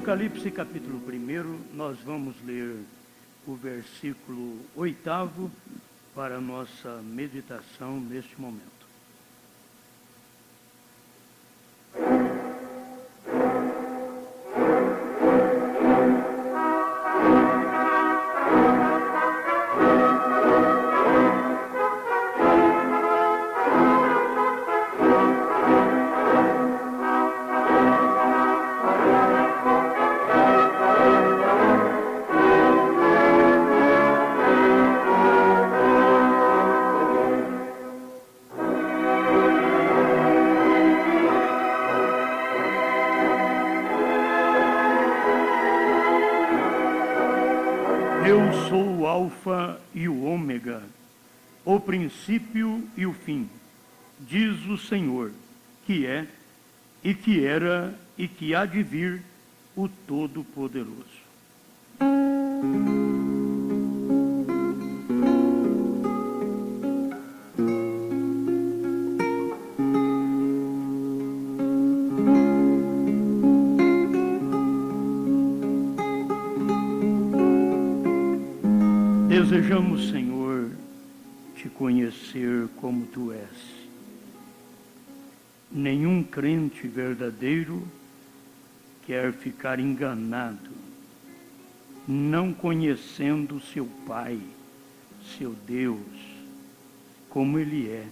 Apocalipse capítulo 1, nós vamos ler o versículo 8º para a nossa meditação neste momento. Eu sou o Alfa e o Ômega, o princípio e o fim, diz o Senhor, que é, e que era, e que há de vir, o Todo-Poderoso. Desejamos, Senhor, te conhecer como Tu és. Nenhum crente verdadeiro quer ficar enganado, não conhecendo seu Pai, seu Deus, como Ele é.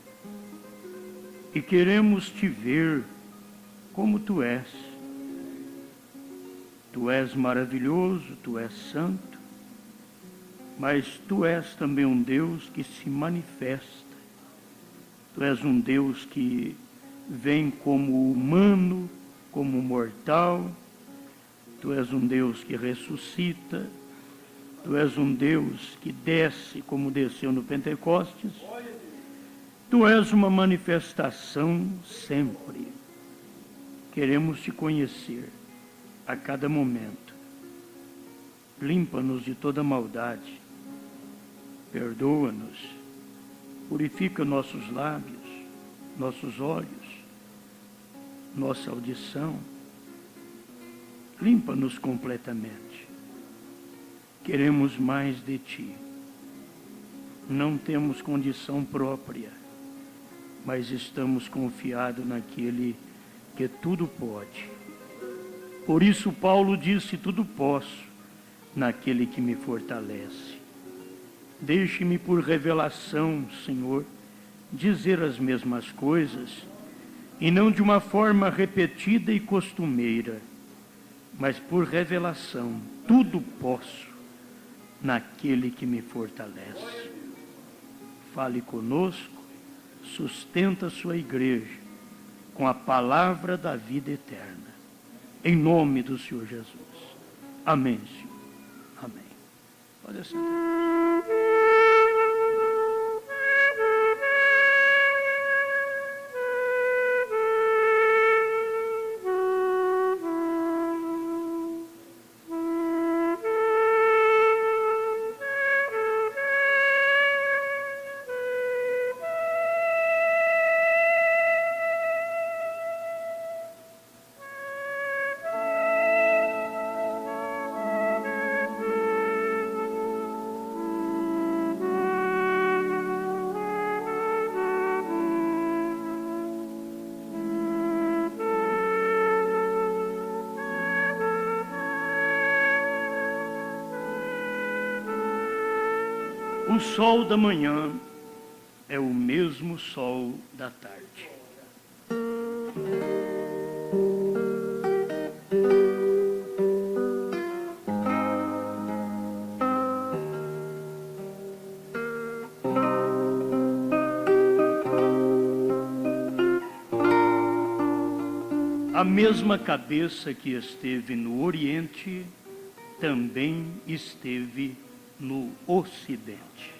E queremos Te ver como Tu és. Tu és maravilhoso, Tu és santo, mas Tu és também um Deus que se manifesta. Tu és um Deus que vem como humano, como mortal. Tu és um Deus que ressuscita. Tu és um Deus que desce como desceu no Pentecostes. Tu és uma manifestação sempre. Queremos Te conhecer a cada momento. Limpa-nos de toda maldade. Perdoa-nos, purifica nossos lábios, nossos olhos, nossa audição. Limpa-nos completamente. Queremos mais de Ti. Não temos condição própria, mas estamos confiados naquele que tudo pode. Por isso Paulo disse: tudo posso naquele que me fortalece. Deixe-me por revelação, Senhor, dizer as mesmas coisas, e não de uma forma repetida e costumeira, mas por revelação. Tudo posso naquele que me fortalece. Fale conosco, sustenta a sua igreja com a palavra da vida eterna. Em nome do Senhor Jesus. Amém, Senhor. Amém. Pode sentar. O sol da manhã é o mesmo sol da tarde. A mesma cabeça que esteve no Oriente também esteve no Ocidente.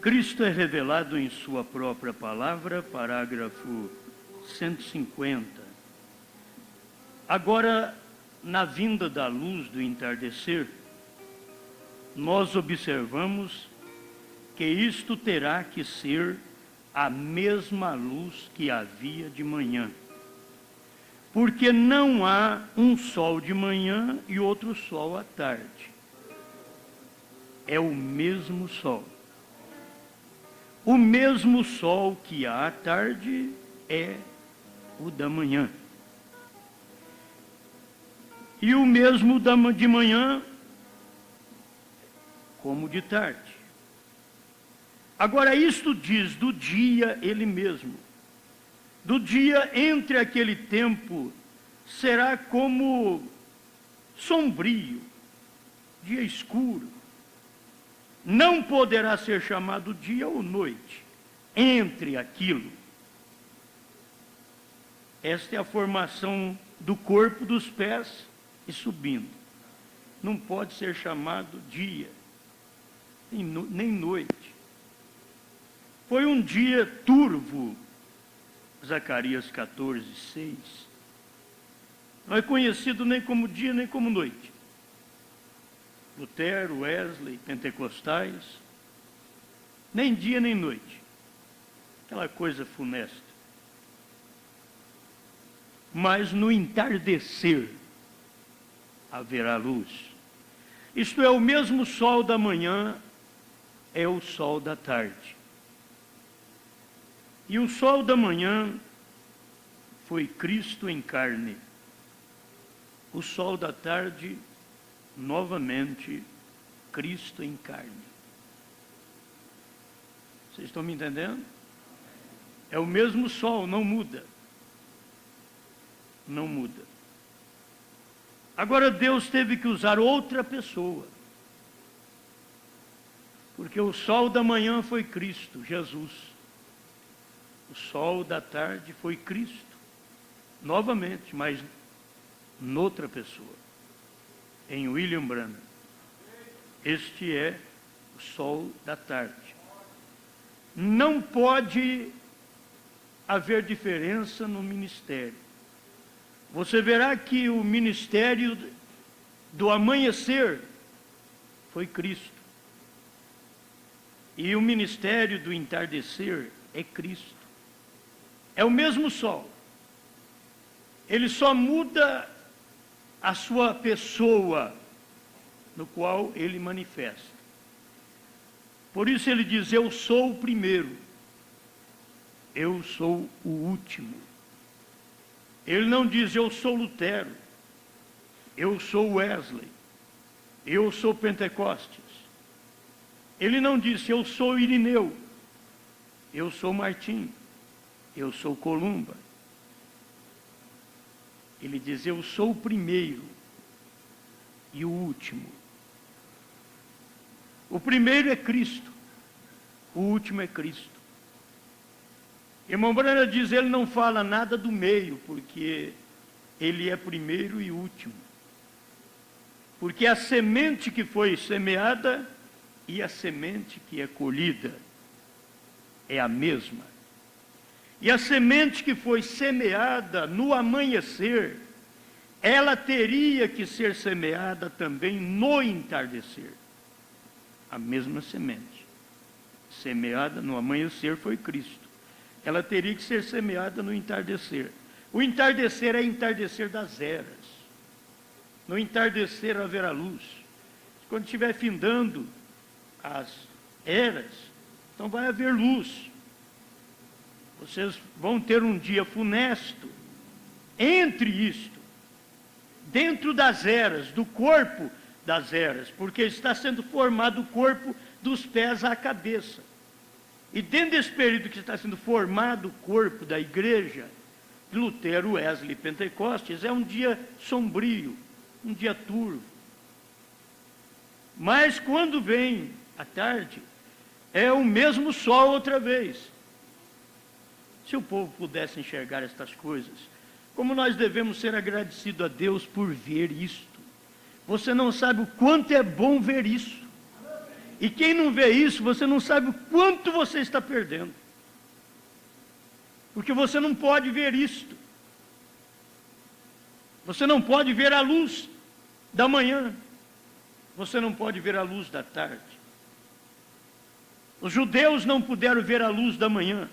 Cristo é revelado em sua própria palavra, parágrafo 150. Agora, na vinda da luz do entardecer, nós observamos que isto terá que ser a mesma luz que havia de manhã. Porque não há um sol de manhã e outro sol à tarde. É o mesmo sol. O mesmo sol que há à tarde é o da manhã. E o mesmo de manhã como de tarde. Agora, isto diz do dia ele mesmo. Do dia entre aquele tempo será como sombrio, dia escuro. Não poderá ser chamado dia ou noite, entre aquilo. Esta é a formação do corpo dos pés e subindo. Não pode ser chamado dia, nem noite. Foi um dia turvo, Zacarias 14, 6. Não é conhecido nem como dia, nem como noite. Lutero, Wesley, pentecostais, nem dia nem noite. Aquela coisa funesta. Mas no entardecer haverá luz. Isto é, o mesmo sol da manhã é o sol da tarde. E o sol da manhã foi Cristo em carne. O sol da tarde, novamente, Cristo em carne. Vocês estão me entendendo? É o mesmo sol, não muda. Não muda. Agora Deus teve que usar outra pessoa. Porque o sol da manhã foi Cristo, Jesus. O sol da tarde foi Cristo. Novamente, mas noutra pessoa. Em William Branham. Este é o sol da tarde. Não pode haver diferença no ministério. Você verá que o ministério do amanhecer foi Cristo. E o ministério do entardecer é Cristo. É o mesmo sol. Ele só muda a sua pessoa, no qual ele manifesta. Por isso ele diz: eu sou o primeiro, eu sou o último. Ele não diz: eu sou Lutero, eu sou Wesley, eu sou Pentecostes. Ele não disse: eu sou Irineu, eu sou Martim, eu sou Columba. Ele diz: eu sou o primeiro e o último. O primeiro é Cristo, o último é Cristo. Irmão Branham diz: ele não fala nada do meio, porque ele é primeiro e último. Porque a semente que foi semeada e a semente que é colhida é a mesma. E a semente que foi semeada no amanhecer, ela teria que ser semeada também no entardecer. A mesma semente. Semeada no amanhecer foi Cristo. Ela teria que ser semeada no entardecer. O entardecer é entardecer das eras. No entardecer haverá luz. Quando estiver findando as eras, então vai haver luz. Vocês vão ter um dia funesto. Entre isto, dentro das eras, do corpo das eras, porque está sendo formado o corpo dos pés à cabeça. E dentro desse período que está sendo formado o corpo da igreja, de Lutero, Wesley e Pentecostes, é um dia sombrio, um dia turvo. Mas quando vem a tarde, é o mesmo sol outra vez. Se o povo pudesse enxergar estas coisas, como nós devemos ser agradecidos a Deus por ver isto. Você não sabe o quanto é bom ver isso. E quem não vê isso, você não sabe o quanto você está perdendo. Porque você não pode ver isto. Você não pode ver a luz da manhã. Você não pode ver a luz da tarde. Os judeus não puderam ver a luz da manhã.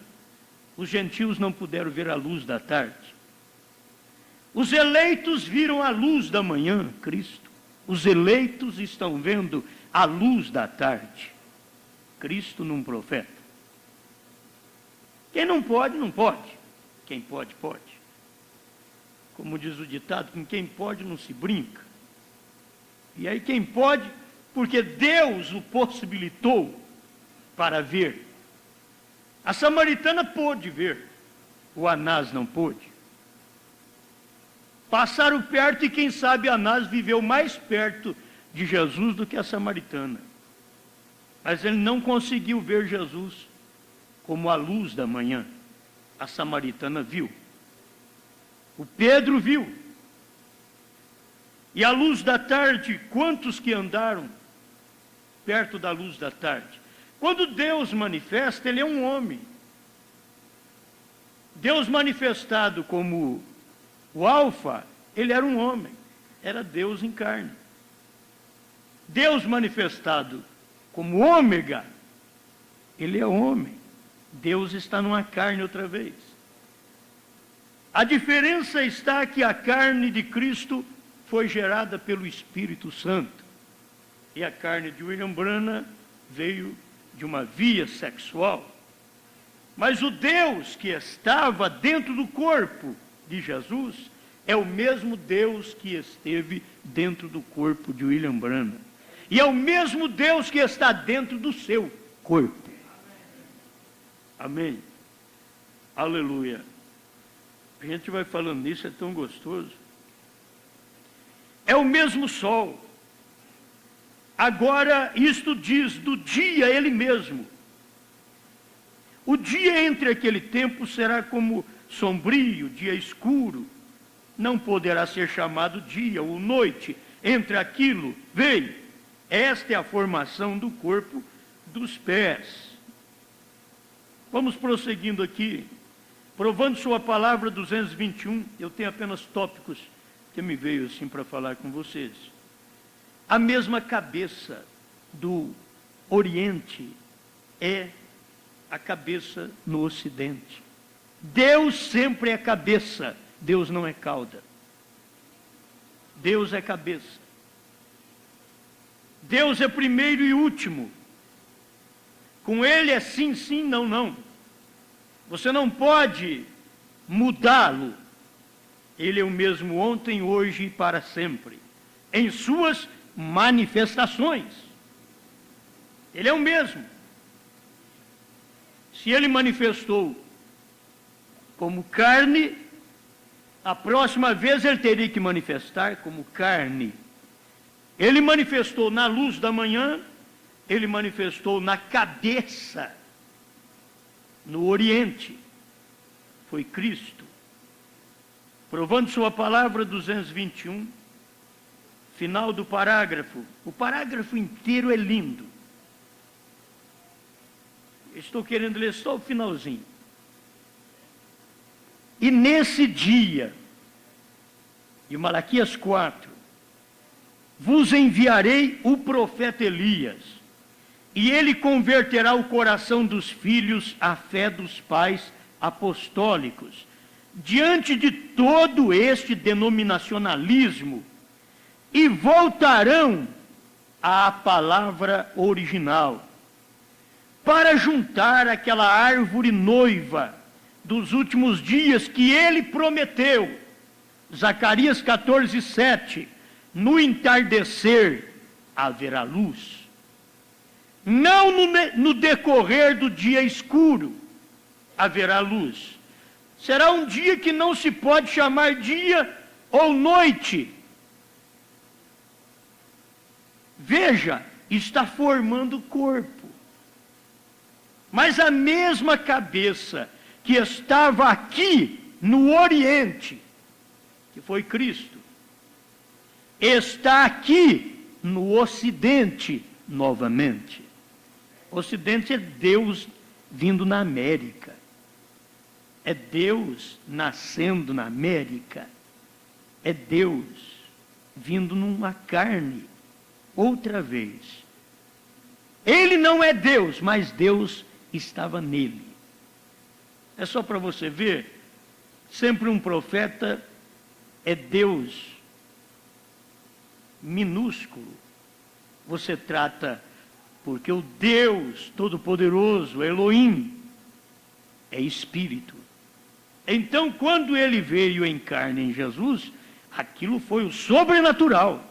Os gentios não puderam ver a luz da tarde. Os eleitos viram a luz da manhã, Cristo. Os eleitos estão vendo a luz da tarde. Cristo num profeta. Quem não pode, não pode. Quem pode, pode. Como diz o ditado, com quem pode não se brinca. E aí quem pode, porque Deus o possibilitou para ver. A samaritana pôde ver, o Anás não pôde. Passaram perto e quem sabe Anás viveu mais perto de Jesus do que a samaritana. Mas ele não conseguiu ver Jesus como a luz da manhã. A samaritana viu. O Pedro viu. E a luz da tarde, quantos que andaram perto da luz da tarde? Quando Deus manifesta, Ele é um homem. Deus manifestado como o Alfa, Ele era um homem. Era Deus em carne. Deus manifestado como Ômega, Ele é homem. Deus está numa carne outra vez. A diferença está que a carne de Cristo foi gerada pelo Espírito Santo. E a carne de William Branham veio de uma via sexual. Mas o Deus que estava dentro do corpo de Jesus é o mesmo Deus que esteve dentro do corpo de William Branham. E é o mesmo Deus que está dentro do seu corpo. Amém? Aleluia. A gente vai falando nisso, é tão gostoso. É o mesmo sol. Agora, isto diz do dia ele mesmo. O dia entre aquele tempo será como sombrio, dia escuro. Não poderá ser chamado dia ou noite. Entre aquilo, veio. Esta é a formação do corpo dos pés. Vamos prosseguindo aqui. Provando sua palavra 221, eu tenho apenas tópicos que me veio assim para falar com vocês. A mesma cabeça do Oriente é a cabeça no Ocidente. Deus sempre é cabeça, Deus não é cauda. Deus é cabeça. Deus é primeiro e último. Com Ele é sim, sim, não, não. Você não pode mudá-lo. Ele é o mesmo ontem, hoje e para sempre. Em suas manifestações. Ele é o mesmo. Se Ele manifestou como carne, a próxima vez Ele teria que manifestar como carne. Ele manifestou na luz da manhã, Ele manifestou na cabeça, no Oriente. Foi Cristo. Provando sua palavra 221, final do parágrafo. O parágrafo inteiro é lindo. Estou querendo ler só o finalzinho. E nesse dia, de Malaquias 4, vos enviarei o profeta Elias, e ele converterá o coração dos filhos à fé dos pais apostólicos, diante de todo este denominacionalismo, e voltarão à palavra original, para juntar aquela árvore noiva dos últimos dias que ele prometeu. Zacarias 14, 7. No entardecer haverá luz. Não no decorrer do dia escuro haverá luz. Será um dia que não se pode chamar dia ou noite. Veja, está formando o corpo. Mas a mesma cabeça que estava aqui no Oriente, que foi Cristo, está aqui no Ocidente novamente. Ocidente é Deus vindo na América. É Deus nascendo na América. É Deus vindo numa carne, outra vez. Ele não é Deus, mas Deus estava nele. É só para você ver, sempre um profeta é Deus minúsculo. Você trata, porque o Deus Todo-Poderoso, Elohim, é Espírito. Então, quando ele veio em carne em Jesus, aquilo foi o sobrenatural.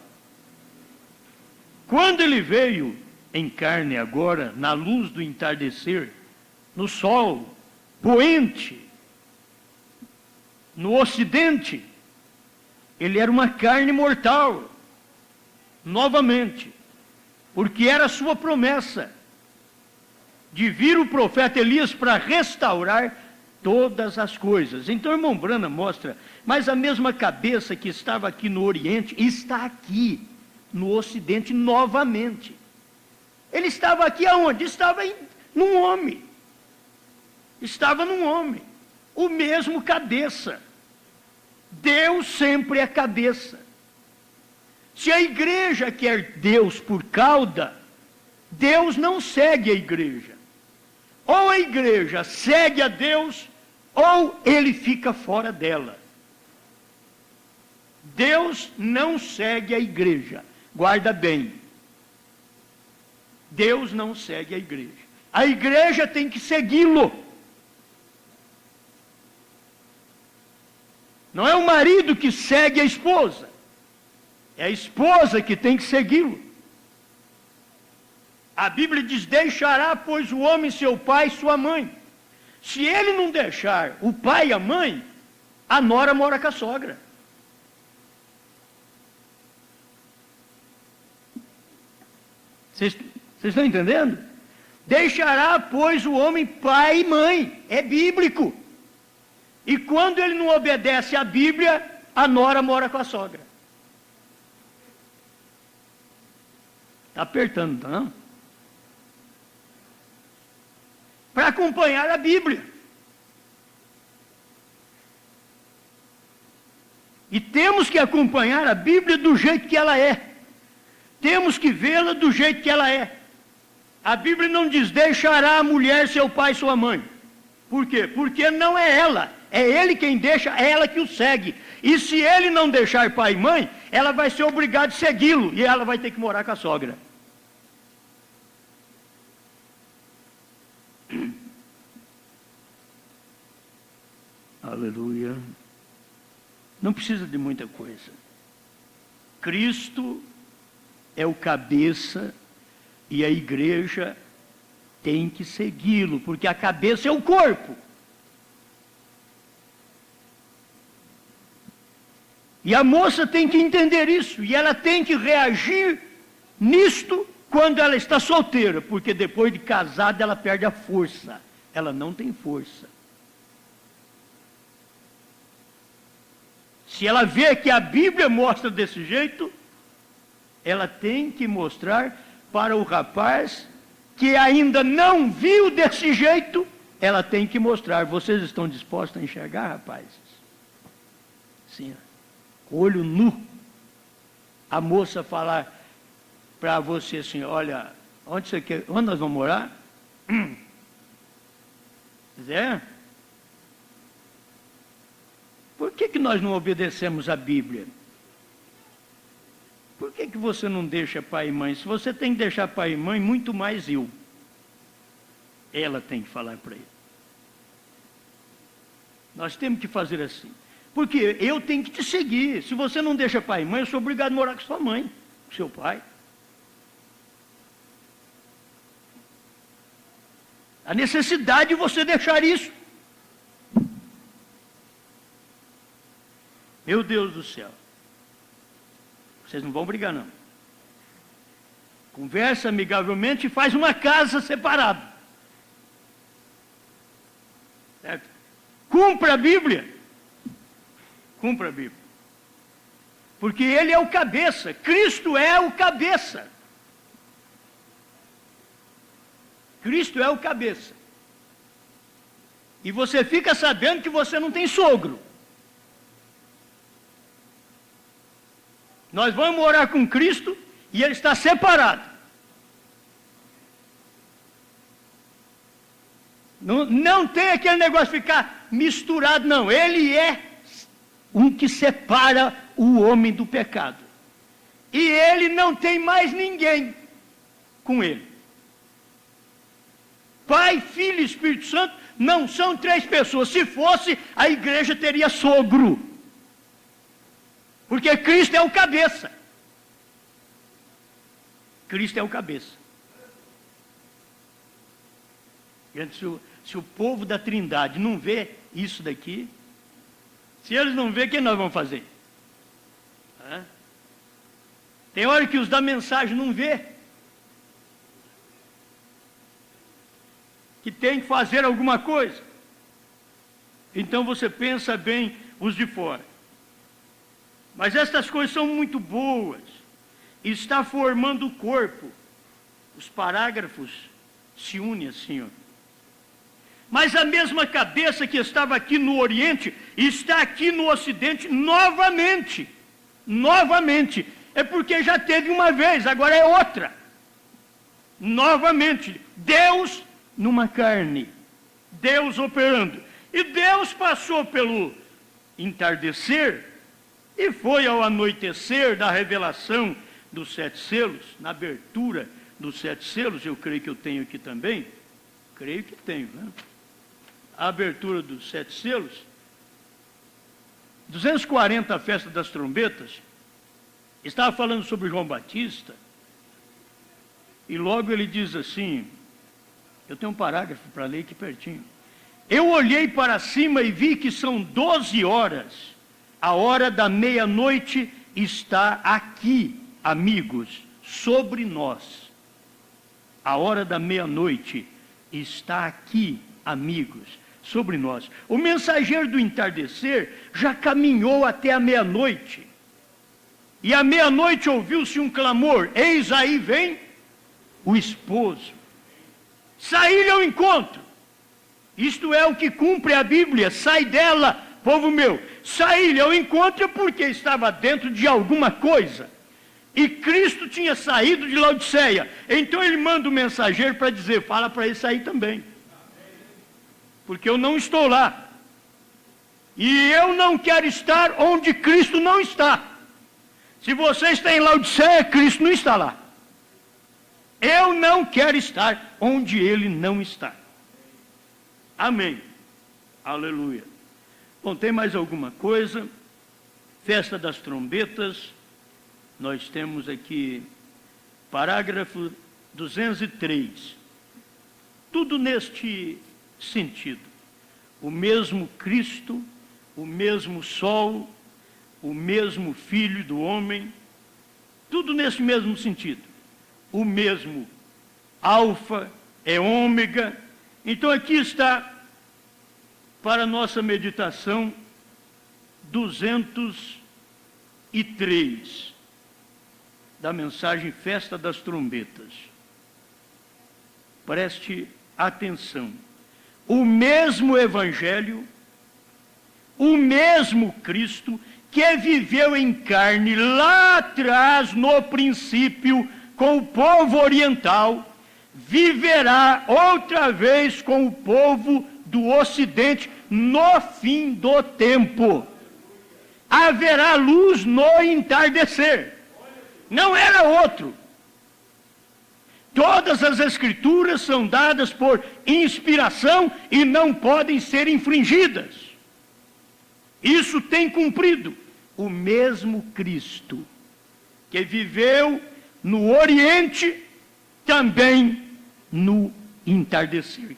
Quando ele veio em carne agora, na luz do entardecer, no sol poente, no ocidente, ele era uma carne mortal, novamente, porque era a sua promessa de vir o profeta Elias para restaurar todas as coisas. Então, o irmão Branham mostra, mas a mesma cabeça que estava aqui no Oriente, está aqui no Ocidente novamente. Ele estava aqui aonde? Estava num homem. Estava num homem. O mesmo cabeça. Deus sempre é cabeça. Se a igreja quer Deus por cauda, Deus não segue a igreja. Ou a igreja segue a Deus, ou ele fica fora dela. Deus não segue a igreja. Guarda bem. Deus não segue a igreja. A igreja tem que segui-lo. Não é o marido que segue a esposa. É a esposa que tem que segui-lo. A Bíblia diz, deixará, pois, o homem seu pai e sua mãe. Se ele não deixar o pai e a mãe, a nora mora com a sogra. Vocês estão entendendo? Deixará, pois, o homem pai e mãe. É bíblico. E quando ele não obedece à Bíblia, a nora mora com a sogra. Está apertando, não? Para acompanhar a Bíblia. E temos que acompanhar a Bíblia do jeito que ela é. Temos que vê-la do jeito que ela é. A Bíblia não diz, deixará a mulher seu pai e sua mãe. Por quê? Porque não é ela. É ele quem deixa, é ela que o segue. E se ele não deixar pai e mãe, ela vai ser obrigada a segui-lo. E ela vai ter que morar com a sogra. Aleluia. Não precisa de muita coisa. Cristo é o cabeça e a igreja tem que segui-lo, porque a cabeça é o corpo. E a moça tem que entender isso, e ela tem que reagir nisto quando ela está solteira, porque depois de casada ela perde a força. Ela não tem força. Se ela vê que a Bíblia mostra desse jeito, ela tem que mostrar para o rapaz que ainda não viu desse jeito, ela tem que mostrar. Vocês estão dispostos a enxergar, rapazes? Sim. Olho nu. A moça falar para você assim, olha, onde você quer, onde nós vamos morar? Zé? Por que nós não obedecemos a Bíblia? Por que você não deixa pai e mãe? Se você tem que deixar pai e mãe, muito mais eu. Ela tem que falar para ele. Nós temos que fazer assim. Porque eu tenho que te seguir. Se você não deixa pai e mãe, eu sou obrigado a morar com sua mãe, com seu pai. A necessidade de você deixar isso. Meu Deus do céu. Vocês não vão brigar, não. Conversa amigavelmente e faz uma casa separada. Certo? Cumpra a Bíblia. Cumpra a Bíblia. Porque ele é o cabeça. Cristo é o cabeça. Cristo é o cabeça. E você fica sabendo que você não tem sogro. Nós vamos orar com Cristo e ele está separado. Não tem aquele negócio de ficar misturado, não. Ele é um que separa o homem do pecado. E ele não tem mais ninguém com ele. Pai, Filho e Espírito Santo não são três pessoas. Se fosse, a igreja teria sogro. Porque Cristo é o cabeça. Cristo é o cabeça. Gente, se o povo da Trindade não vê isso daqui, se eles não vê, o que nós vamos fazer? Tem hora que os da mensagem não vê que tem que fazer alguma coisa. Então você pensa bem os de fora. Mas estas coisas são muito boas. Está formando o corpo. Os parágrafos se unem assim, ó. Mas a mesma cabeça que estava aqui no Oriente, está aqui no Ocidente novamente. Novamente. É porque já teve uma vez, agora é outra. Novamente. Deus numa carne. Deus operando. E Deus passou pelo entardecer e foi ao anoitecer da revelação dos 7 selos, na abertura dos 7 selos, eu creio que eu tenho aqui também. Creio que tenho, né? A abertura dos 7 selos, 240, a festa das trombetas, estava falando sobre João Batista, e logo ele diz assim, eu tenho um parágrafo para ler aqui pertinho. Eu olhei para cima e vi que são 12 horas, a hora da meia-noite está aqui, amigos, sobre nós. A hora da meia-noite está aqui, amigos, sobre nós. O mensageiro do entardecer já caminhou até a meia-noite. E à meia-noite ouviu-se um clamor: eis aí vem o esposo. Saí-lhe ao encontro. Isto é o que cumpre a Bíblia. Sai dela, povo meu. Saí-lhe ao encontro porque estava dentro de alguma coisa. E Cristo tinha saído de Laodiceia. Então ele manda o mensageiro para dizer, fala para ele sair também. Porque eu não estou lá. E eu não quero estar onde Cristo não está. Se você está em Laodiceia, Cristo não está lá. Eu não quero estar onde ele não está. Amém. Aleluia. Bom, tem mais alguma coisa? Festa das trombetas. Nós temos aqui parágrafo 203. Tudo neste sentido. O mesmo Cristo, o mesmo sol, o mesmo Filho do homem, tudo nesse mesmo sentido. O mesmo alfa, é ômega. Então aqui está, para a nossa meditação, 203, da mensagem Festa das Trombetas. Preste atenção. O mesmo Evangelho, o mesmo Cristo, que viveu em carne lá atrás, no princípio, com o povo oriental, viverá outra vez com o povo do Ocidente no fim do tempo. Haverá luz no entardecer. Não era outro. Todas as escrituras são dadas por inspiração e não podem ser infringidas. Isso tem cumprido. O mesmo Cristo que viveu no Oriente, também no entardecer.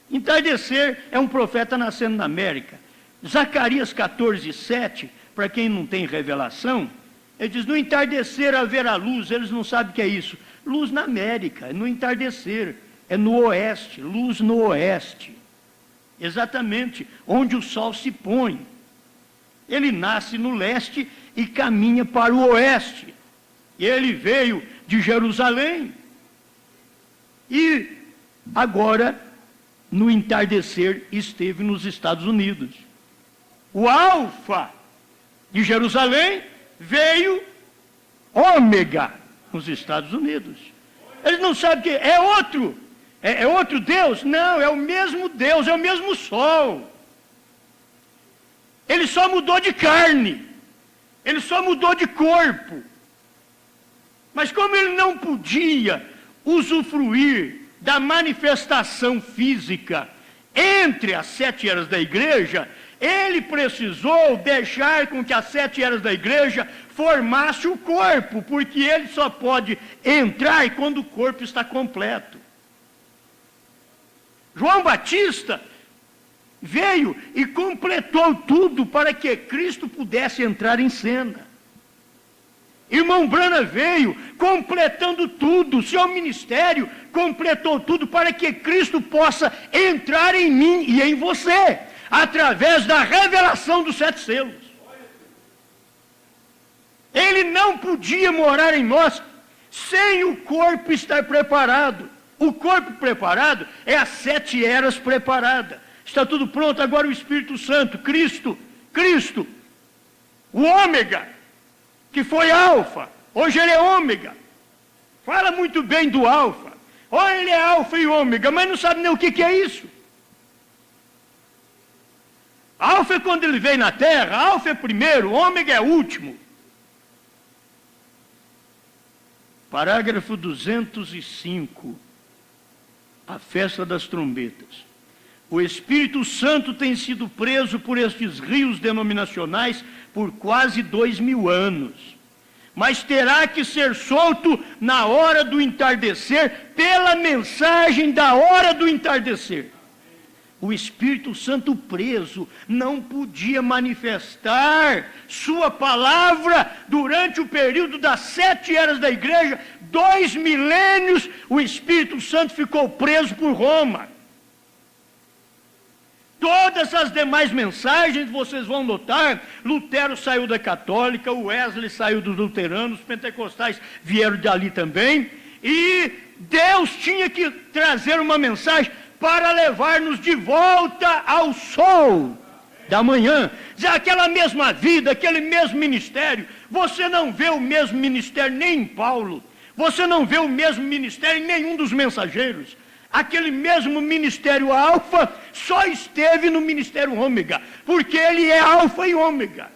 Entardecer é um profeta nascendo na América. Zacarias 14:7, para quem não tem revelação, ele diz, no entardecer haverá luz, eles não sabem o que é isso. Luz na América, é no entardecer, é no oeste, luz no oeste. Exatamente onde o sol se põe. Ele nasce no leste e caminha para o oeste. Ele veio de Jerusalém. E agora, no entardecer, esteve nos Estados Unidos. O Alfa de Jerusalém veio Ômega nos Estados Unidos. Eles não sabem que é outro. É outro Deus? Não, é o mesmo Deus, é o mesmo sol. Ele só mudou de carne. Ele só mudou de corpo. Mas como ele não podia usufruir da manifestação física entre as 7 eras da igreja, ele precisou deixar com que as 7 eras da igreja formasse o corpo, porque ele só pode entrar quando o corpo está completo. João Batista veio e completou tudo para que Cristo pudesse entrar em cena. Irmão Branham veio completando tudo, seu ministério completou tudo para que Cristo possa entrar em mim e em você, através da revelação dos 7 selos. Ele não podia morar em nós sem o corpo estar preparado. O corpo preparado é as 7 eras preparadas. Está tudo pronto, agora o Espírito Santo, Cristo, o Ômega, que foi Alfa, hoje ele é Ômega. Fala muito bem do Alfa. Ou ele é Alfa e Ômega, mas não sabe nem o que é isso. Alfa é quando ele veio na Terra, Alfa é primeiro, Ômega é último. Parágrafo 205. A festa das trombetas. O Espírito Santo tem sido preso por estes rios denominacionais por quase 2000 anos. Mas terá que ser solto na hora do entardecer, pela mensagem da hora do entardecer. O Espírito Santo preso não podia manifestar sua palavra durante o período das 7 eras da igreja. 2 milênios o Espírito Santo ficou preso por Roma. Todas as demais mensagens, vocês vão notar, Lutero saiu da católica, Wesley saiu dos luteranos, os pentecostais vieram dali também, e Deus tinha que trazer uma mensagem para levar-nos de volta ao sol da manhã. Aquela mesma vida, aquele mesmo ministério, você não vê o mesmo ministério nem em Paulo, você não vê o mesmo ministério em nenhum dos mensageiros. Aquele mesmo ministério Alfa só esteve no ministério Ômega, porque ele é Alfa e Ômega.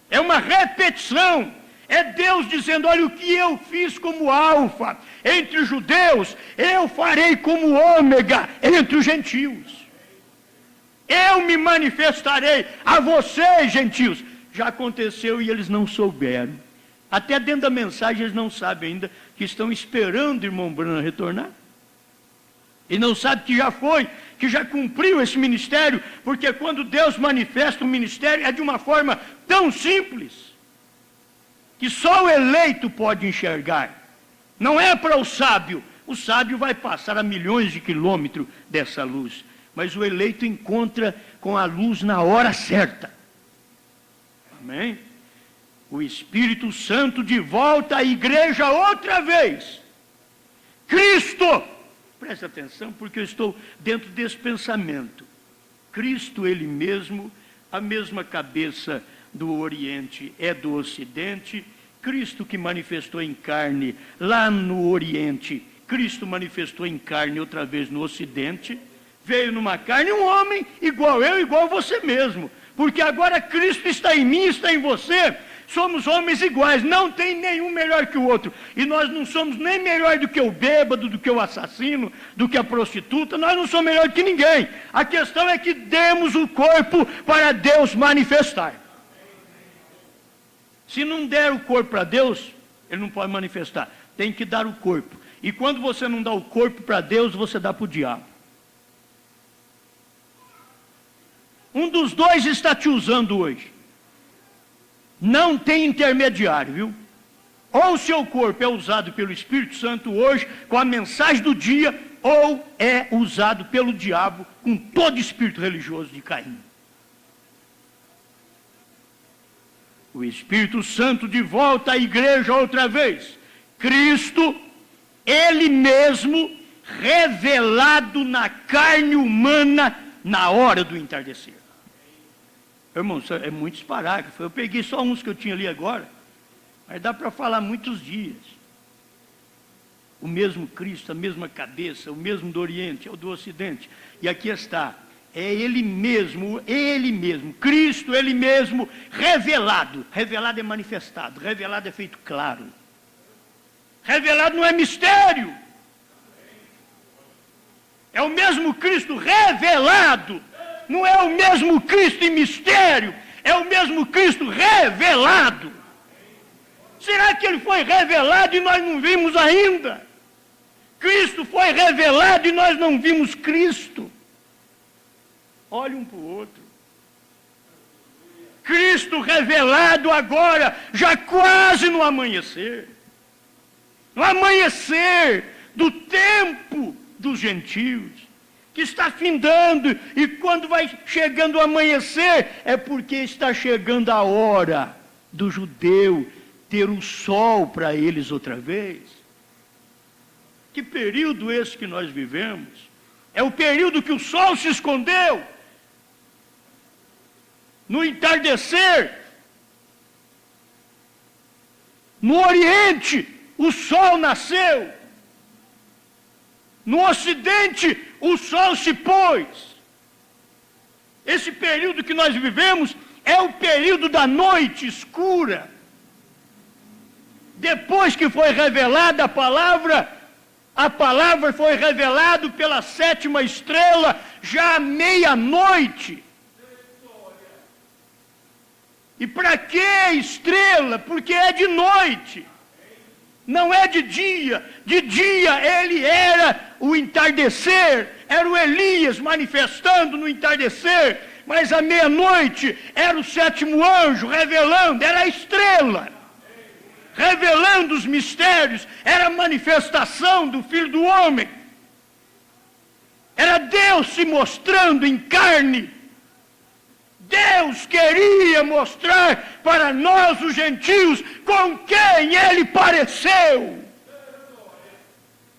É uma repetição. É Deus dizendo, olha o que eu fiz como Alfa entre os judeus, eu farei como Ômega entre os gentios. Eu me manifestarei a vocês, gentios. Já aconteceu e eles não souberam. Até dentro da mensagem eles não sabem ainda que estão esperando o irmão Branham retornar. E não sabem que já foi, que já cumpriu esse ministério, porque quando Deus manifesta um ministério é de uma forma tão simples, que só o eleito pode enxergar. Não é para o sábio vai passar a milhões de quilômetros dessa luz, mas o eleito encontra com a luz na hora certa. Amém? O Espírito Santo de volta à igreja outra vez. Cristo, presta atenção porque eu estou dentro desse pensamento. Cristo ele mesmo, a mesma cabeça do Oriente é do Ocidente. Cristo que manifestou em carne lá no Oriente, Cristo manifestou em carne outra vez no Ocidente. Veio numa carne um homem igual eu, igual você mesmo. Porque agora Cristo está em mim, está em você. Somos homens iguais, não tem nenhum melhor que o outro. E nós não somos nem melhor do que o bêbado, do que o assassino, do que a prostituta. Nós não somos melhor que ninguém. A questão é que demos o corpo para Deus manifestar. Se não der o corpo para Deus, ele não pode manifestar. Tem que dar o corpo. E quando você não dá o corpo para Deus, você dá para o diabo. Um dos dois está te usando hoje. Não tem intermediário, viu? Ou o seu corpo é usado pelo Espírito Santo hoje com a mensagem do dia, ou é usado pelo diabo com todo espírito religioso de Caim. O Espírito Santo de volta à igreja outra vez. Cristo, Ele mesmo, revelado na carne humana na hora do entardecer. Irmãos, é muitos parágrafos. Eu peguei só uns que eu tinha ali agora, mas dá para falar muitos dias. O mesmo Cristo, a mesma cabeça, o mesmo do Oriente, é o do Ocidente. E aqui está. É Ele mesmo, Cristo, Ele mesmo, revelado. Revelado é manifestado, revelado é feito claro. Revelado não é mistério. É o mesmo Cristo revelado. Não é o mesmo Cristo em mistério, é o mesmo Cristo revelado. Será que Ele foi revelado e nós não vimos ainda? Cristo foi revelado e nós não vimos Cristo. Olhe um para o outro. Cristo revelado agora, já quase no amanhecer. No amanhecer do tempo dos gentios, que está findando, e quando vai chegando o amanhecer, é porque está chegando a hora do judeu ter o sol para eles outra vez. Que período esse que nós vivemos? É o período que o sol se escondeu. No entardecer, no Oriente, o sol nasceu. No Ocidente, o sol se pôs. Esse período que nós vivemos é o período da noite escura. Depois que foi revelada a palavra foi revelada pela 7ª estrela, já à meia-noite. E para que estrela? Porque é de noite. Não é de dia. De dia ele era o entardecer, era o Elias manifestando no entardecer, mas à meia-noite era o 7º anjo revelando, era a estrela, revelando os mistérios, era a manifestação do Filho do Homem, era Deus se mostrando em carne. Deus queria mostrar para nós, os gentios, com quem Ele pareceu.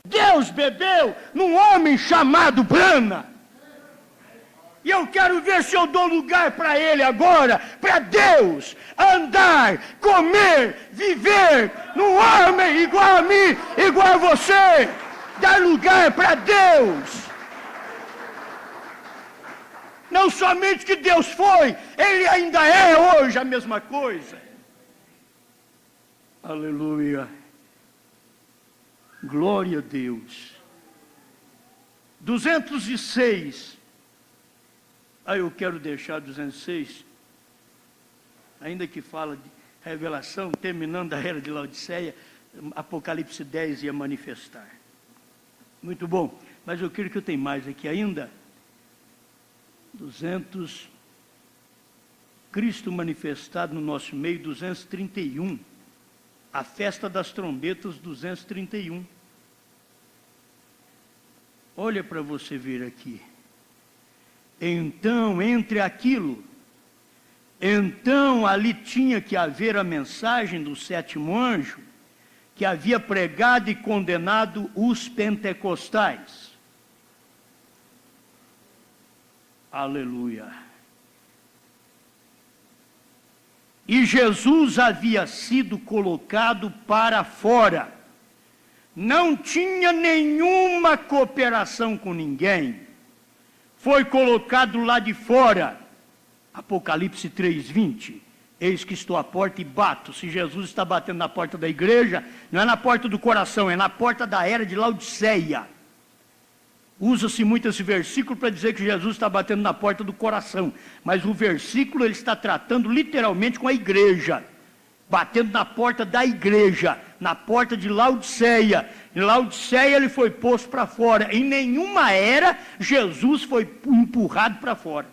Deus bebeu num homem chamado Brana. E eu quero ver se eu dou lugar para Ele agora, para Deus andar, comer, viver num homem igual a mim, igual a você. Dar lugar para Deus. Não somente que Deus foi, Ele ainda é hoje a mesma coisa. Aleluia. Glória a Deus. 206. Eu quero deixar 206, ainda que fala de revelação, terminando a era de Laodiceia, Apocalipse 10 ia manifestar. Muito bom, mas eu creio que eu tenho mais aqui ainda. 200, Cristo manifestado no nosso meio, 231. A festa das trombetas, 231. Olha para você ver aqui. Então, entre aquilo, então ali tinha que haver a mensagem do 7º anjo, que havia pregado e condenado os pentecostais. Aleluia. E Jesus havia sido colocado para fora. Não tinha nenhuma cooperação com ninguém. Foi colocado lá de fora. Apocalipse 3:20. Eis que estou à porta e bato. Se Jesus está batendo na porta da igreja, não é na porta do coração, é na porta da era de Laodiceia. Usa-se muito esse versículo para dizer que Jesus está batendo na porta do coração. Mas o versículo ele está tratando literalmente com a igreja. Batendo na porta da igreja, na porta de Laodiceia. Em Laodiceia ele foi posto para fora. Em nenhuma era Jesus foi empurrado para fora.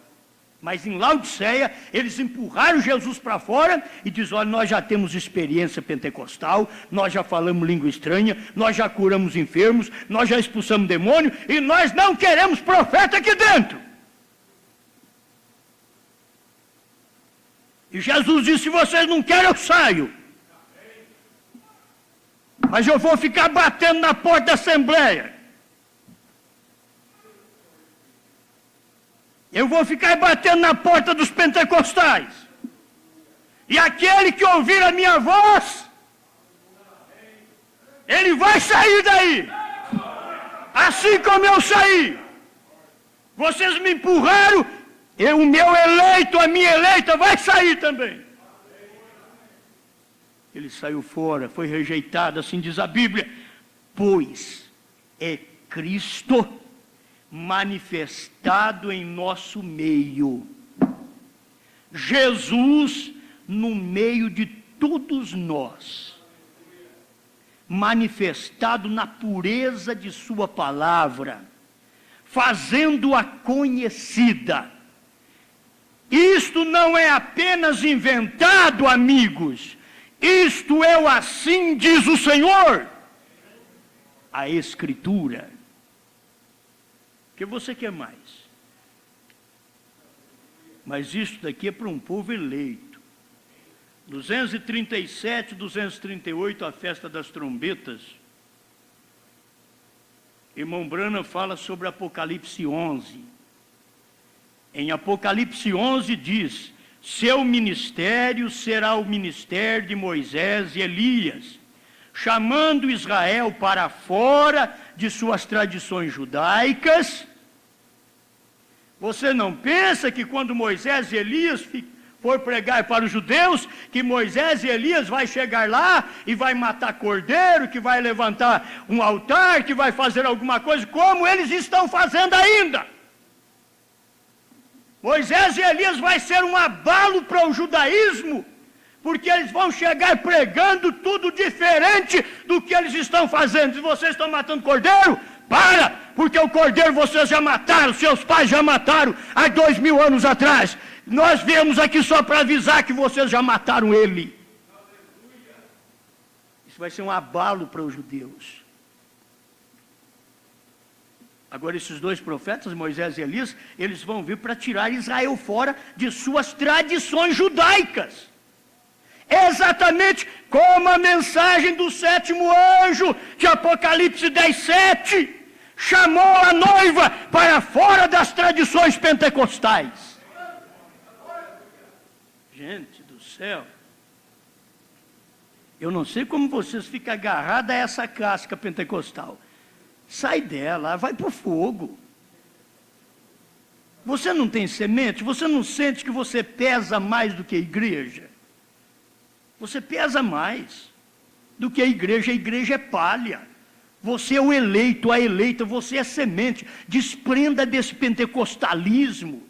Mas em Laodiceia, eles empurraram Jesus para fora e diz: olha, nós já temos experiência pentecostal, nós já falamos língua estranha, nós já curamos enfermos, nós já expulsamos demônio, e nós não queremos profeta aqui dentro. E Jesus disse: se vocês não querem, eu saio. Mas eu vou ficar batendo na porta da Assembleia. Eu vou ficar batendo na porta dos pentecostais. E aquele que ouvir a minha voz, ele vai sair daí. Assim como eu saí. Vocês me empurraram, o meu eleito, a minha eleita vai sair também. Ele saiu fora, foi rejeitado, assim diz a Bíblia. Pois é Cristo manifestado em nosso meio. Jesus no meio de todos nós, manifestado na pureza de sua palavra, fazendo-a conhecida. Isto não é apenas inventado, amigos. Isto é o assim diz o Senhor. A Escritura. O que você quer mais? Mas isso daqui é para um povo eleito. 237, 238, a festa das trombetas. Irmão Branham fala sobre Apocalipse 11. Em Apocalipse 11 diz: seu ministério será o ministério de Moisés e Elias, chamando Israel para fora de suas tradições judaicas. Você não pensa que quando Moisés e Elias for pregar para os judeus, que Moisés e Elias vai chegar lá e vai matar cordeiro, que vai levantar um altar, que vai fazer alguma coisa, como eles estão fazendo ainda? Moisés e Elias vai ser um abalo para o judaísmo, porque eles vão chegar pregando tudo diferente do que eles estão fazendo. Se vocês estão matando cordeiro, para, porque o cordeiro vocês já mataram, seus pais já mataram há 2000 anos atrás. Nós viemos aqui só para avisar que vocês já mataram ele. Isso vai ser um abalo para os judeus. Agora esses dois profetas, Moisés e Elias, eles vão vir para tirar Israel fora de suas tradições judaicas. Exatamente como a mensagem do sétimo anjo de Apocalipse 10:7 chamou a noiva para fora das tradições pentecostais. Gente do céu, eu não sei como vocês ficam agarrados a essa casca pentecostal. Sai dela, vai para o fogo. Você não tem semente? Você não sente que você pesa mais do que a igreja? Você pesa mais do que a igreja é palha. Você é o eleito, a eleita, você é semente. Desprenda desse pentecostalismo.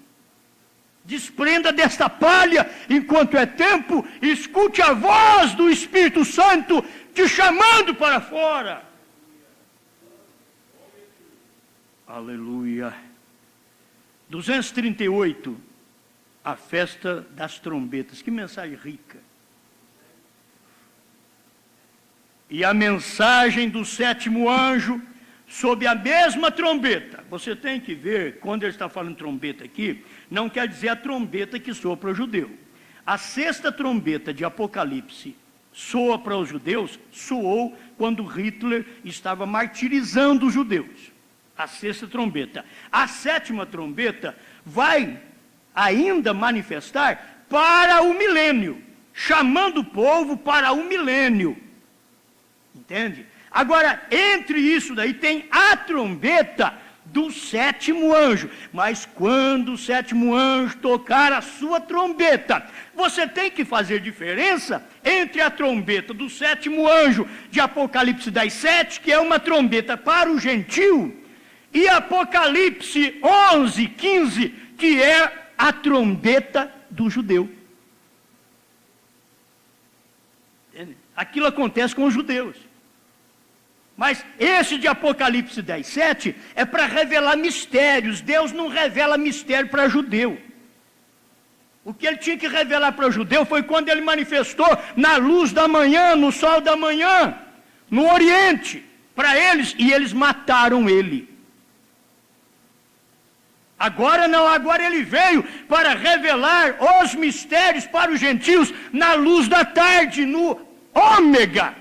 Desprenda desta palha enquanto é tempo. Escute a voz do Espírito Santo te chamando para fora. Aleluia. 238, a festa das trombetas. Que mensagem rica. E a mensagem do sétimo anjo, sob a mesma trombeta. Você tem que ver, quando ele está falando trombeta aqui, não quer dizer a trombeta que soa para o judeu. A sexta trombeta de Apocalipse soa para os judeus, soou quando Hitler estava martirizando os judeus. A sexta trombeta. A sétima trombeta vai ainda manifestar para o milênio, chamando o povo para o milênio. Entende? Agora, entre isso daí tem a trombeta do sétimo anjo. Mas quando o sétimo anjo tocar a sua trombeta, você tem que fazer diferença entre a trombeta do sétimo anjo de Apocalipse 10:7, que é uma trombeta para o gentio, e Apocalipse 11:15, que é a trombeta do judeu. Entende? Aquilo acontece com os judeus. Mas esse de Apocalipse 10:7 é para revelar mistérios. Deus não revela mistério para judeu. O que ele tinha que revelar para o judeu foi quando ele manifestou na luz da manhã, no sol da manhã, no Oriente, para eles, e eles mataram ele. Agora não, agora ele veio para revelar os mistérios para os gentios na luz da tarde, no ômega.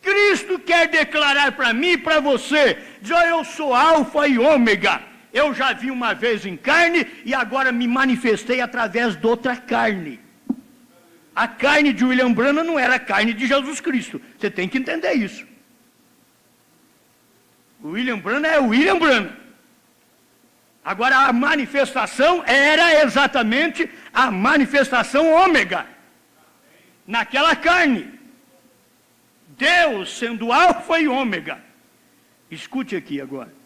Cristo quer declarar para mim e para você, diz, eu sou alfa e ômega. Eu já vi uma vez em carne e agora me manifestei através de outra carne. A carne de William Branham não era a carne de Jesus Cristo. Você tem que entender isso. O William Branham é o William Branham. Agora a manifestação era exatamente a manifestação ômega. Naquela carne. Deus sendo alfa e ômega. Escute aqui agora.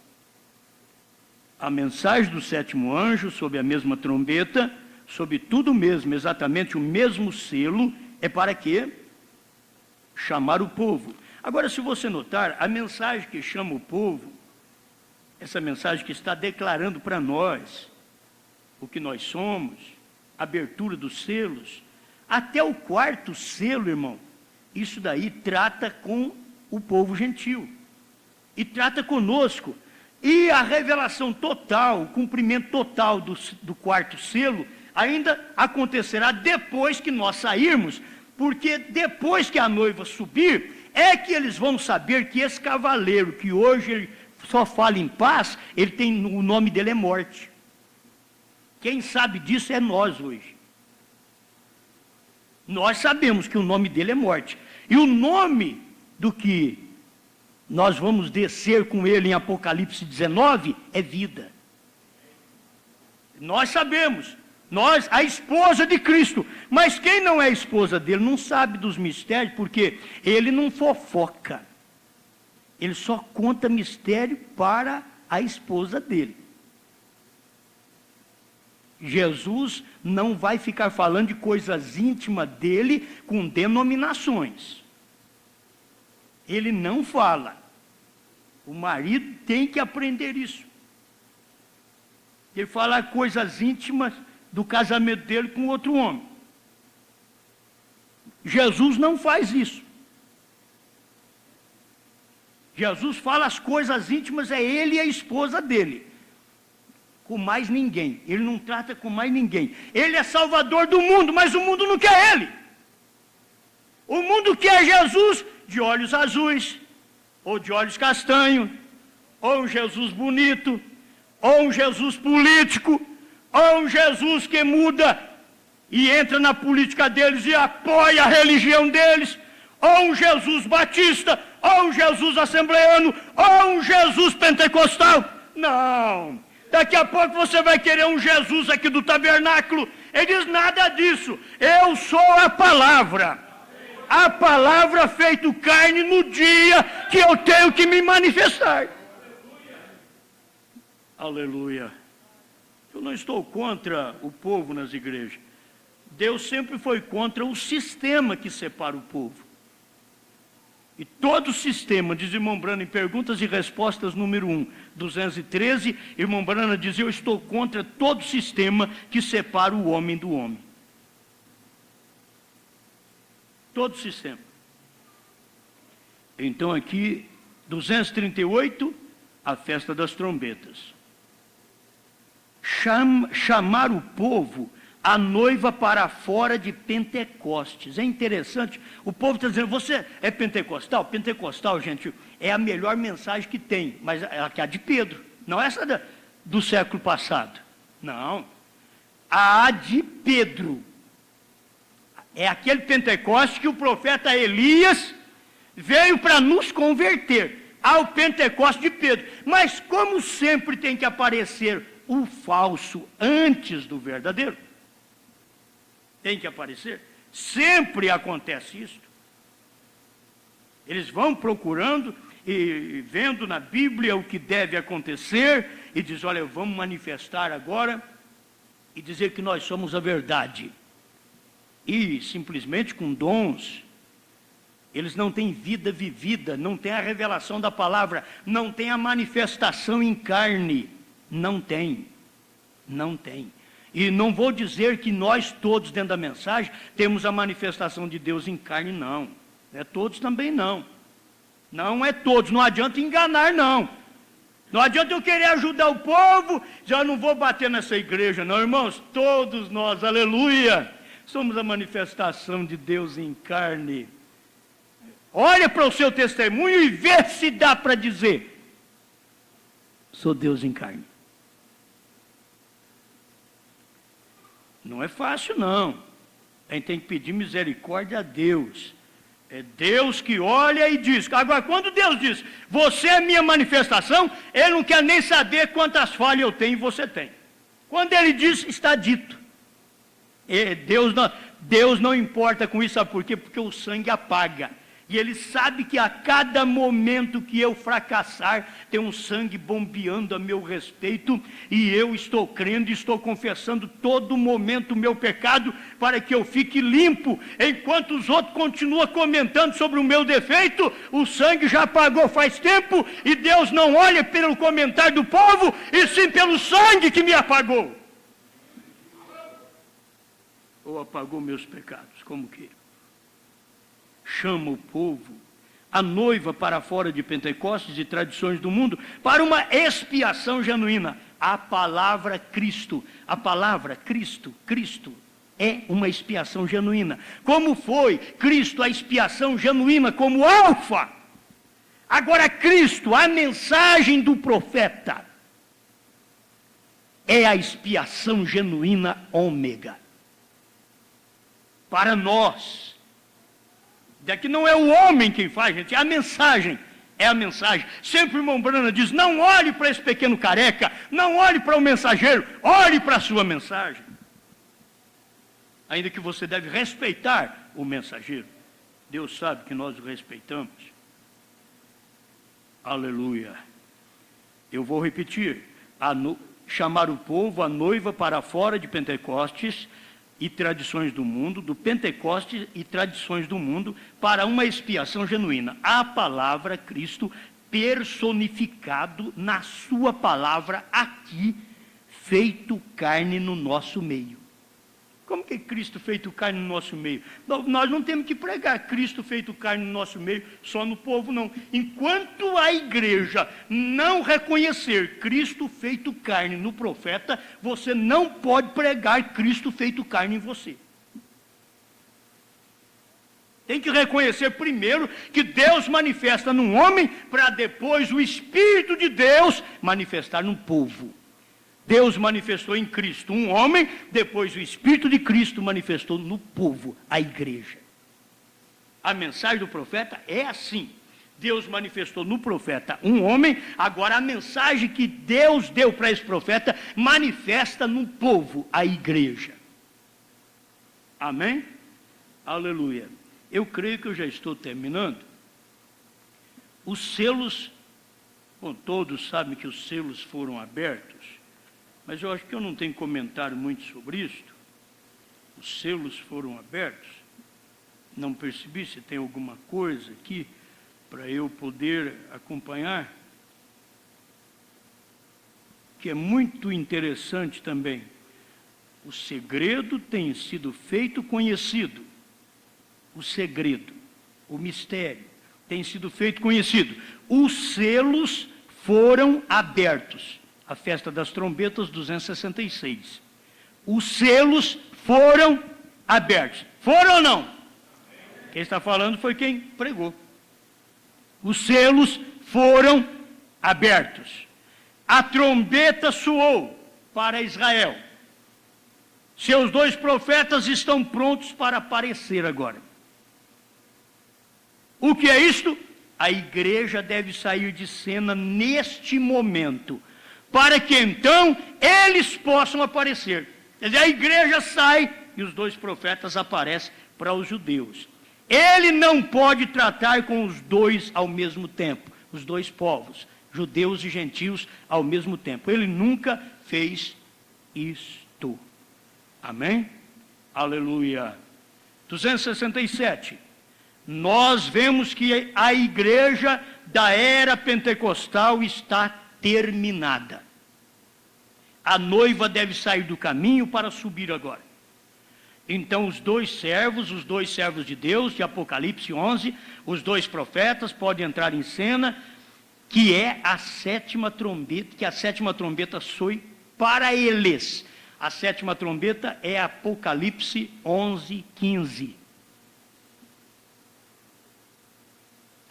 A mensagem do sétimo anjo, sob a mesma trombeta, sob tudo mesmo, exatamente o mesmo selo, é para quê? Chamar o povo. Agora, se você notar, a mensagem que chama o povo, essa mensagem que está declarando para nós o que nós somos, a abertura dos selos, até o quarto selo, irmão, isso daí trata com o povo gentil. E trata conosco. E a revelação total, o cumprimento total do quarto selo, ainda acontecerá depois que nós sairmos, porque depois que a noiva subir, é que eles vão saber que esse cavaleiro, que hoje ele só fala em paz, o nome dele é morte. Quem sabe disso é nós hoje. Nós sabemos que o nome dele é morte. E o nome do que nós vamos descer com ele em Apocalipse 19 é vida. Nós sabemos, nós, a esposa de Cristo. Mas quem não é esposa dele não sabe dos mistérios, porque ele não fofoca. Ele só conta mistério para a esposa dele. Jesus não vai ficar falando de coisas íntimas dele com denominações. Ele não fala. O marido tem que aprender isso. Ele fala coisas íntimas do casamento dele com outro homem. Jesus não faz isso. Jesus fala as coisas íntimas, é ele e a esposa dele. Com mais ninguém. Ele não trata com mais ninguém. Ele é salvador do mundo, mas o mundo não quer ele. O mundo quer Jesus de olhos azuis, ou de olhos castanhos, ou um Jesus bonito, ou um Jesus político, ou um Jesus que muda e entra na política deles e apoia a religião deles, ou um Jesus batista, ou um Jesus assembleano, ou um Jesus pentecostal. Não, daqui a pouco você vai querer um Jesus aqui do tabernáculo. Ele diz nada disso, eu sou a palavra. A palavra feito carne no dia que eu tenho que me manifestar. Aleluia. Eu não estou contra o povo nas igrejas. Deus sempre foi contra o sistema que separa o povo. E todo o sistema, diz irmão Branham em Perguntas e Respostas número 1, 213, irmão Branham diz, eu estou contra todo sistema que separa o homem do homem. Todo o sistema. Então aqui, 238, a festa das trombetas. Chamar o povo, a noiva para fora de Pentecostes. É interessante, o povo está dizendo, você é pentecostal? Pentecostal, gente, é a melhor mensagem que tem, mas é a de Pedro, não essa do século passado. Não, a de Pedro. É aquele Pentecoste que o profeta Elias veio para nos converter ao Pentecoste de Pedro. Mas como sempre tem que aparecer o falso antes do verdadeiro, tem que aparecer, sempre acontece isso. Eles vão procurando e vendo na Bíblia o que deve acontecer e diz, olha, vamos manifestar agora e dizer que nós somos a verdade. E simplesmente com dons, eles não têm vida vivida, não têm a revelação da palavra, não têm a manifestação em carne, não tem. E não vou dizer que nós todos dentro da mensagem temos a manifestação de Deus em carne, não. Não é todos também não. Não é todos, não adianta enganar não. Não adianta eu querer ajudar o povo, já não vou bater nessa igreja não, irmãos. Todos nós, aleluia, somos a manifestação de Deus em carne. Olha para o seu testemunho e vê se dá para dizer: sou Deus em carne. Não é fácil não. A gente tem que pedir misericórdia a Deus. É Deus que olha e diz. Agora, quando Deus diz, você é minha manifestação, Ele não quer nem saber quantas falhas eu tenho e você tem. Quando Ele diz, está dito. Deus não importa com isso, sabe por quê? Porque o sangue apaga. E Ele sabe que a cada momento que eu fracassar, tem um sangue bombeando a meu respeito, e eu estou crendo, estou confessando todo momento o meu pecado, para que eu fique limpo. Enquanto os outros continuam comentando sobre o meu defeito, o sangue já apagou faz tempo, e Deus não olha pelo comentário do povo, e sim pelo sangue que me apagou. Ou apagou meus pecados, como que? Chama o povo, a noiva para fora de Pentecostes e tradições do mundo, para uma expiação genuína. A palavra Cristo, Cristo é uma expiação genuína. Como foi Cristo a expiação genuína como alfa? Agora Cristo, a mensagem do profeta, é a expiação genuína ômega. Para nós. Daqui não é o homem quem faz, gente, é a mensagem. É a mensagem. Sempre o irmão Brana diz, não olhe para esse pequeno careca, não olhe para o mensageiro, olhe para a sua mensagem. Ainda que você deve respeitar o mensageiro. Deus sabe que nós o respeitamos. Aleluia. Eu vou repetir. Chamar o povo, a noiva para fora de Pentecostes e tradições do mundo, do Pentecostes e tradições do mundo, para uma expiação genuína. A palavra Cristo personificado na sua palavra aqui, feito carne no nosso meio. Como que é Cristo feito carne no nosso meio? Nós não temos que pregar Cristo feito carne no nosso meio, só no povo não. Enquanto a igreja não reconhecer Cristo feito carne no profeta, você não pode pregar Cristo feito carne em você. Tem que reconhecer primeiro que Deus manifesta num homem, para depois o Espírito de Deus manifestar no povo. Deus manifestou em Cristo um homem, depois o Espírito de Cristo manifestou no povo, a igreja. A mensagem do profeta é assim. Deus manifestou no profeta um homem, agora a mensagem que Deus deu para esse profeta manifesta no povo, a igreja. Amém? Aleluia. Eu creio que eu já estou terminando. Os selos, bom, todos sabem que os selos foram abertos, mas eu acho que eu não tenho comentário muito sobre isto. Os selos foram abertos. Não percebi se tem alguma coisa aqui para eu poder acompanhar. Que é muito interessante também. O segredo tem sido feito conhecido. O segredo, o mistério, tem sido feito conhecido. Os selos foram abertos. A festa das trombetas, 266. Os selos foram abertos. Foram ou não? Quem está falando foi quem pregou. Os selos foram abertos. A trombeta soou para Israel. Seus dois profetas estão prontos para aparecer agora. O que é isto? A igreja deve sair de cena neste momento, para que então eles possam aparecer. Quer dizer, a igreja sai e os dois profetas aparecem para os judeus. Ele não pode tratar com os dois ao mesmo tempo, os dois povos, judeus e gentios ao mesmo tempo. Ele nunca fez isto. Amém? Aleluia. 267. Nós vemos que a igreja da era pentecostal está terminada. A noiva deve sair do caminho para subir agora. Então os dois servos de Deus, de Apocalipse 11, os dois profetas podem entrar em cena, que é a sétima trombeta, que a sétima trombeta soe para eles. A sétima trombeta é Apocalipse 11, 15.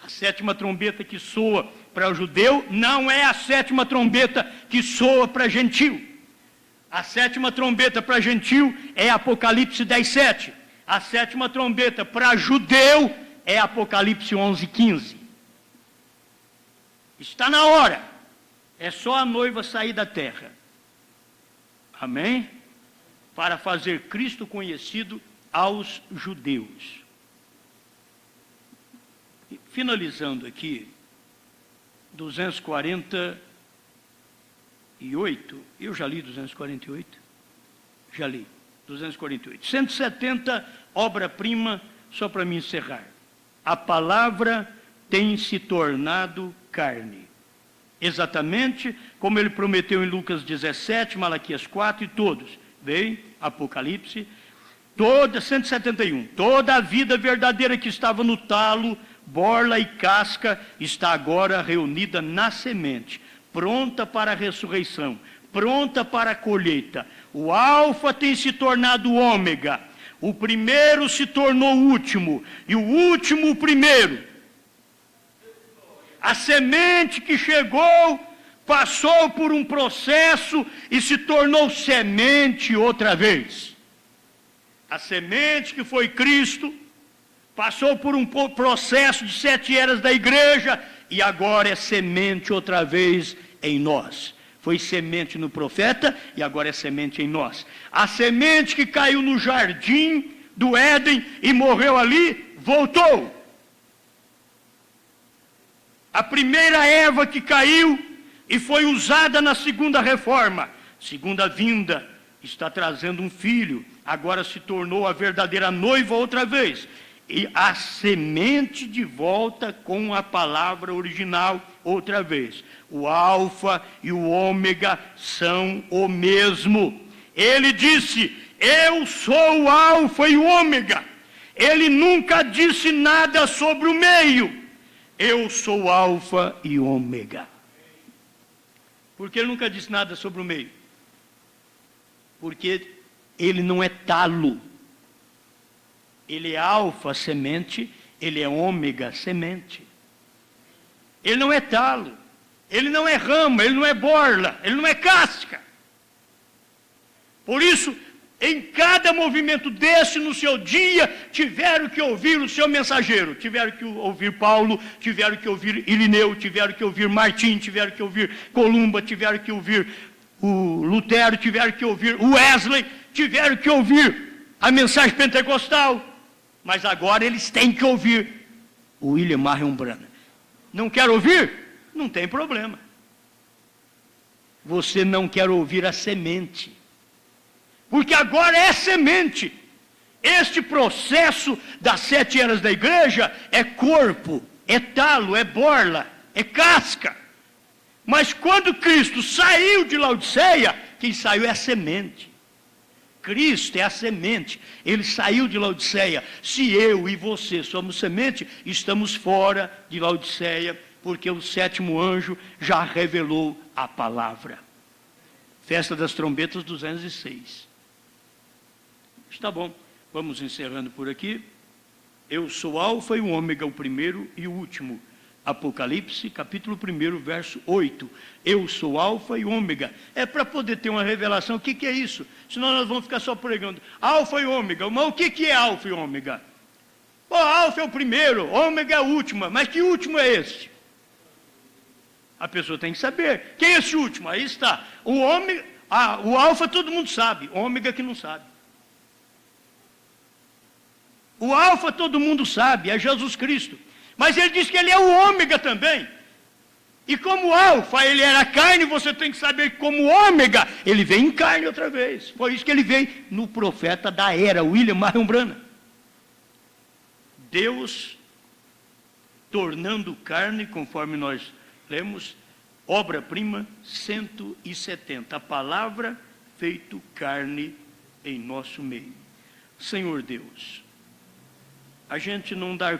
A sétima trombeta que soa para o judeu não é a sétima trombeta que soa para gentil. A sétima trombeta para gentil é Apocalipse 10, 7. A sétima trombeta para judeu é Apocalipse 11, 15. Está na hora. É só a noiva sair da terra. Amém? Para fazer Cristo conhecido aos judeus. E, finalizando aqui, 248, eu já li 248? Já li, 248. 170, obra-prima, só para me encerrar. A palavra tem se tornado carne. Exatamente como ele prometeu em Lucas 17, Malaquias 4 e todos. Vem, Apocalipse, 171. Toda a vida verdadeira que estava no talo, borla e casca, está agora reunida na semente, pronta para a ressurreição, pronta para a colheita. O alfa tem se tornado o ômega. O primeiro se tornou o último, e o último o primeiro. A semente que chegou, passou por um processo e se tornou semente outra vez. A semente que foi Cristo, passou por um processo de 7 eras da igreja, e agora é semente outra vez em nós. Foi semente no profeta, e agora é semente em nós. A semente que caiu no jardim do Éden e morreu ali, voltou. A primeira erva que caiu e foi usada na segunda reforma, segunda vinda, está trazendo um filho, agora se tornou a verdadeira noiva outra vez. E a semente de volta com a palavra original outra vez. O alfa e o ômega são o mesmo. Ele disse, eu sou o alfa e o ômega. Ele nunca disse nada sobre o meio. Eu sou alfa e ômega. Por que ele nunca disse nada sobre o meio? Porque ele não é talo. Ele é alfa, semente, ele é ômega, semente. Ele não é talo, ele não é rama, ele não é borla, ele não é casca. Por isso, em cada movimento desse no seu dia, tiveram que ouvir o seu mensageiro, tiveram que ouvir Paulo, tiveram que ouvir Irineu, tiveram que ouvir Martim, tiveram que ouvir Columba, tiveram que ouvir o Lutero, tiveram que ouvir o Wesley, tiveram que ouvir a mensagem pentecostal, mas agora eles têm que ouvir o William Marion Branham. Não quer ouvir? Não tem problema. Você não quer ouvir a semente. Porque agora é semente. Este processo das 7 eras da igreja é corpo, é talo, é borla, é casca. Mas quando Cristo saiu de Laodiceia, quem saiu é a semente. Cristo é a semente. Ele saiu de Laodiceia. Se eu e você somos semente, estamos fora de Laodiceia, porque o 7º anjo já revelou a palavra. Festa das Trombetas 206. Está bom, vamos encerrando por aqui. Eu sou alfa e o ômega, o primeiro e o último. Apocalipse, capítulo 1, verso 8. Eu sou alfa e ômega. É para poder ter uma revelação. O que é isso? Senão nós vamos ficar só pregando. Alfa e ômega. Mas o que é alfa e ômega? Pô, alfa é o primeiro, ômega é o último. Mas que último é esse? A pessoa tem que saber. Quem é esse último? Aí está. O ômega, o alfa todo mundo sabe. Ômega que não sabe. O alfa todo mundo sabe, é Jesus Cristo. Mas ele diz que ele é o ômega também. E como alfa ele era carne, você tem que saber que como ômega, ele vem em carne outra vez. Foi isso que ele veio no profeta da era, William Marion Branham. Deus tornando carne, conforme nós lemos, Obra-prima 170, a palavra feito carne em nosso meio. Senhor Deus, a gente não dá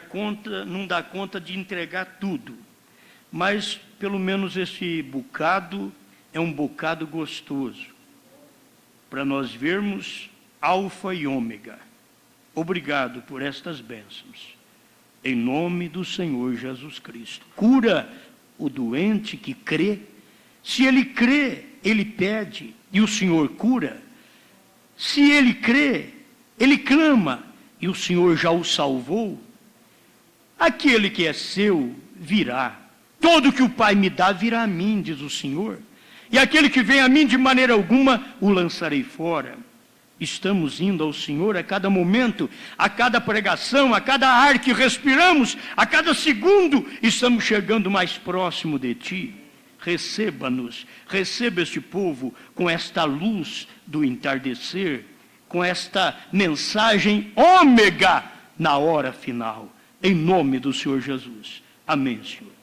conta de entregar tudo, mas pelo menos esse bocado é um bocado gostoso, para nós vermos alfa e ômega. Obrigado por estas bênçãos, em nome do Senhor Jesus Cristo. Cura o doente que crê. Se ele crê, ele pede e o Senhor cura. Se ele crê, ele clama e o Senhor já o salvou. Aquele que é seu virá. Todo que o Pai me dá virá a mim, diz o Senhor. E aquele que vem a mim de maneira alguma o lançarei fora. Estamos indo ao Senhor a cada momento, a cada pregação, a cada ar que respiramos, a cada segundo, estamos chegando mais próximo de Ti. Receba-nos, receba este povo com esta luz do entardecer, com esta mensagem ômega na hora final, em nome do Senhor Jesus. Amém, Senhor.